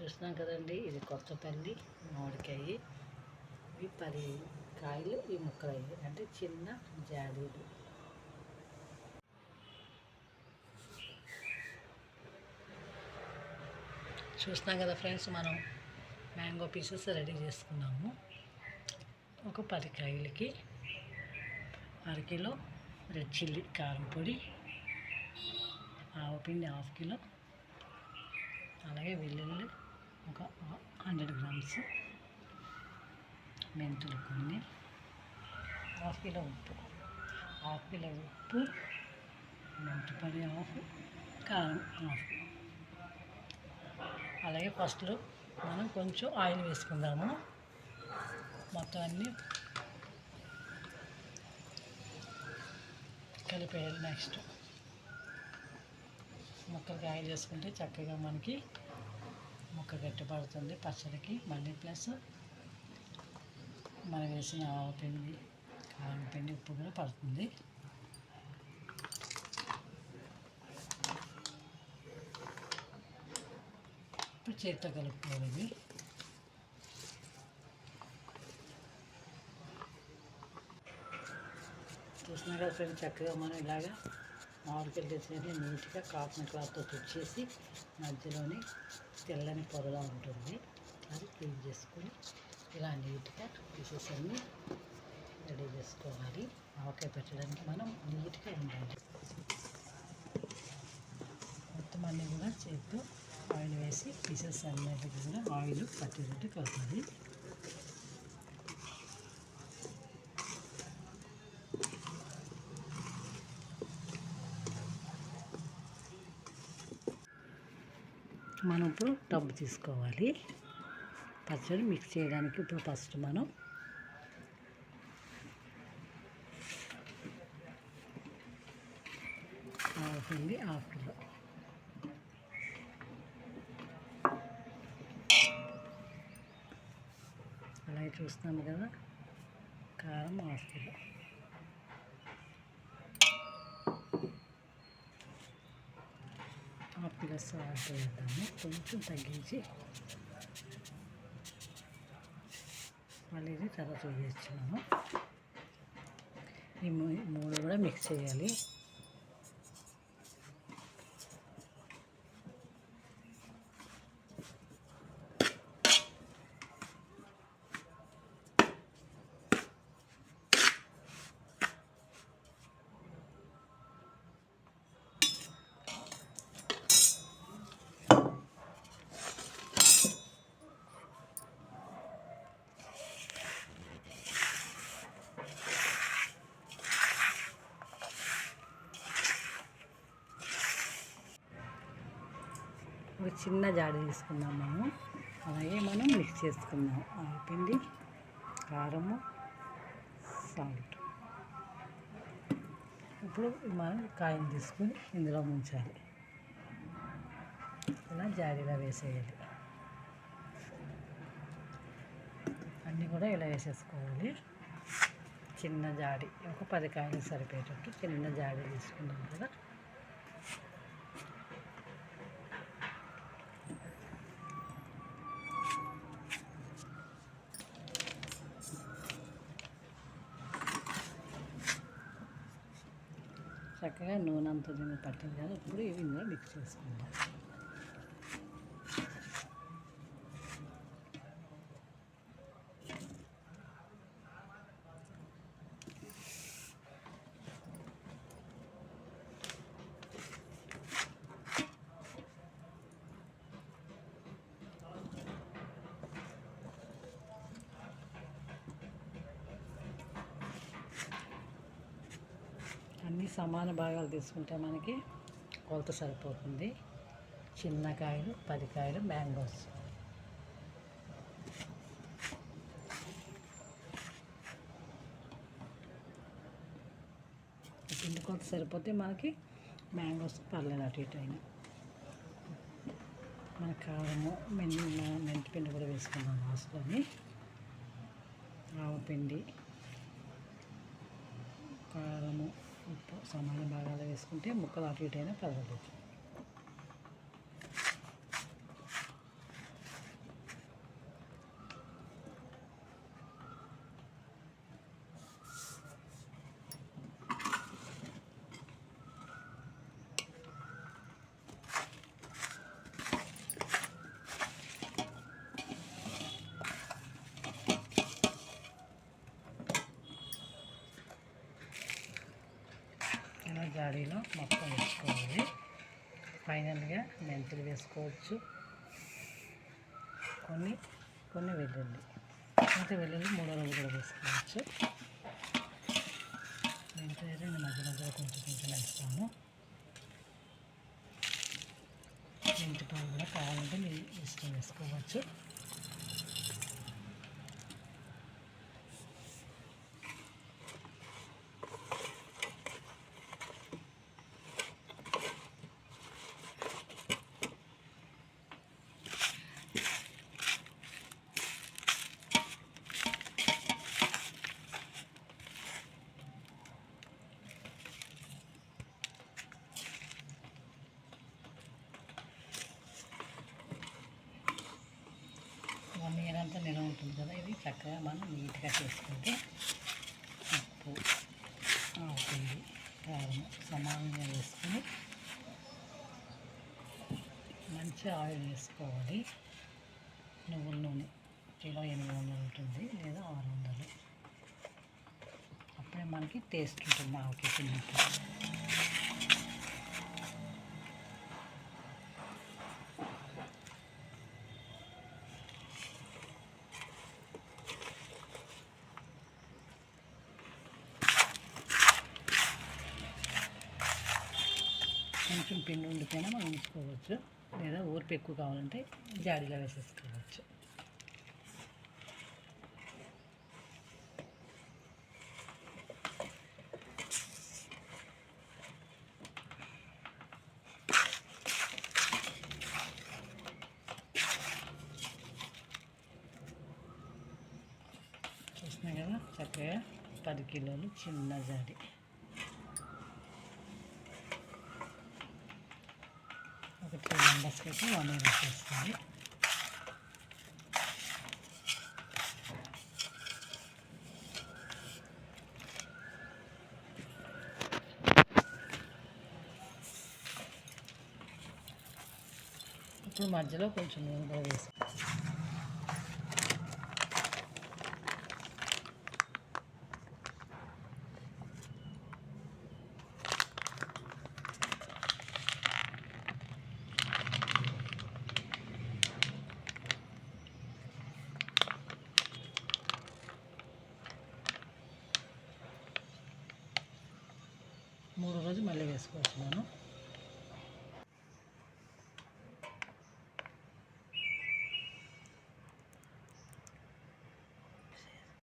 చూస్తున్నాం కదండి, ఇది కొత్తపల్లి మామిడికాయ. ఇవి 10 కాయలు, ఈ ముక్కలు అంటే చిన్న జాడీలు. చూస్తున్నాం కదా ఫ్రెండ్స్, మనం మ్యాంగో పీసెస్ రెడీ చేసుకున్నాము. ఒక 10 కాయలకి అరకిలో రెడ్ చిల్లీ కారం పొడి, ఆవపిండి 1/2 కిలో, అలాగే వెల్లుల్లి ఒక 100 గ్రామ్స్, మెంతులు కొన్ని, 1/2 కిలో ఉప్పు, 1/2 కిలో ఉప్పు, మెంతు పొడి 1/2, కారం 1/2. అలాగే ఫస్ట్లో మనం కొంచెం ఆయిల్ వేసుకుందాము. మొత్తం అన్నీ కలిపేయాలి. నెక్స్ట్ ముక్కలకి ఆయిల్ వేసుకుంటే చక్కగా మనకి ముక్క గట్టిపడుతుంది పచ్చడికి. మళ్ళీ ప్లస్ మనం వేసిన ఆవపిండి, కారం పిండి, ఉప్పు కూడా పడుతుంది. ఇప్పుడు చేతితో కలుపుకోవాలి. చూసినా కదా ఫ్రెండ్స్, చక్కగా మనం ఇలాగా మామిడికాయలు తెచ్చి నీట్గా కాటన్ క్లాత్తో తుడిచేసి మధ్యలోని తెల్లని పొరగా ఉంటుంది, అది క్లీన్ చేసుకొని ఇలా నీట్గా పీసెస్ అన్నీ రెడీ చేసుకోవాలి. ఆవకాయ పెట్టడానికి మనం నీట్గా ఉండాలి. మొత్తం అన్నీ కూడా చేతితో ఆయిల్ వేసి పీసెస్ అన్నిటికి కూడా ఆయిల్ పట్టేటట్టు కలుపుతుంది. మనం ఇప్పుడు టబ్బు తీసుకోవాలి పచ్చడి మిక్స్ చేయడానికి. ఇప్పుడు ఫస్ట్ మనం ఆవపిండి 1/2 కిలో, అలాగే చూస్తున్నాము కదా కారం 1/2 కిలో, సాల్ట్ వేద్దాము కొంచెం తగ్గించి. మళ్ళీ ఇది తర్వాత వేయచ్చు మనం. ఈ 3 కూడా మిక్స్ చేయాలి. ఒక చిన్న జాడి తీసుకుందాం మనం. అలాగే మనం మిక్స్ చేసుకుందాం ఆవపిండి, కారము, సాల్ట్. ఇప్పుడు మనం కాయను తీసుకొని ఇందులో ముంచాలి. ఇలా జాడీలో వేసేయాలి. అన్నీ కూడా ఇలా వేసేసుకోవాలి. చిన్న జాడి, ఒక 10 కాయలు సరిపోయేటట్టు చిన్న జాడీ తీసుకున్నాం కదా. చక్కగా నూనె అంతా దీన్ని పట్టింది కదా. ఇప్పుడు ఇవి ఇందులో మిక్స్ చేసుకుందాం. అన్నీ సమాన భాగాలు తీసుకుంటే మనకి కొలత సరిపోతుంది. చిన్న కాయలు 10 కాయలు మ్యాంగోస్. పిండి కొలత సరిపోతే మనకి మ్యాంగోస్ పర్లేదు అటు ఇటు అయినా. మన కారము, మెంతిపిండి కూడా వేసుకున్నాం లాస్ట్లోని. ఆవపిండి, కారము, ఉప్పు సమాన భాగాలు వేసుకుంటే ముక్కలు అటు ఇటు అయినా పర్వాలేదు. జాడీలో మొత్తం వేసుకోవాలి. ఫైనల్గా మెంతులు వేసుకోవచ్చు, కొన్ని వెల్లుల్లి, ఇంకా వెల్లుల్లి 3 రోజులు కూడా వేసుకోవచ్చు. మెంతులు అయితే నేను మధ్య కొంచెం వేస్తాను. మెంతి పాలు కూడా కావాలంటే మీరు వేసుకోవచ్చు. నీరంతా నిలవ ఉంటుంది కదా, ఇది చక్కగా మనం నీట్గా చేసుకుంటే ఉప్పు, ఆవుపిండి, కారం సమానంగా వేసుకొని మంచి ఆయిల్ వేసుకోవాలి. నువ్వుల నూనె కిలో 800 ఉంటుంది లేదా 600. అప్పుడే మనకి టేస్ట్ ఉంటుంది ఆవుకి తిన్నట్టు. కొంచెం పిండి ఉండిపోయినా మనం ఉంచుకోవచ్చు, లేదా ఊరిపి ఎక్కువ కావాలంటే జాడీలో వేసేసుకోవచ్చు. చూస్తున్నాం కదా, చక్కగా 10 కిలోలు చిన్న జాడీ. ఒక 3 మెంబర్స్కి అయితే 1 ఇయర్ వచ్చేస్తుంది. ఇప్పుడు మధ్యలో కొంచెం నూనె కూడా వేసుకోవాలి. మూడు రోజులు మళ్ళీ వేసుకోవచ్చు మనం.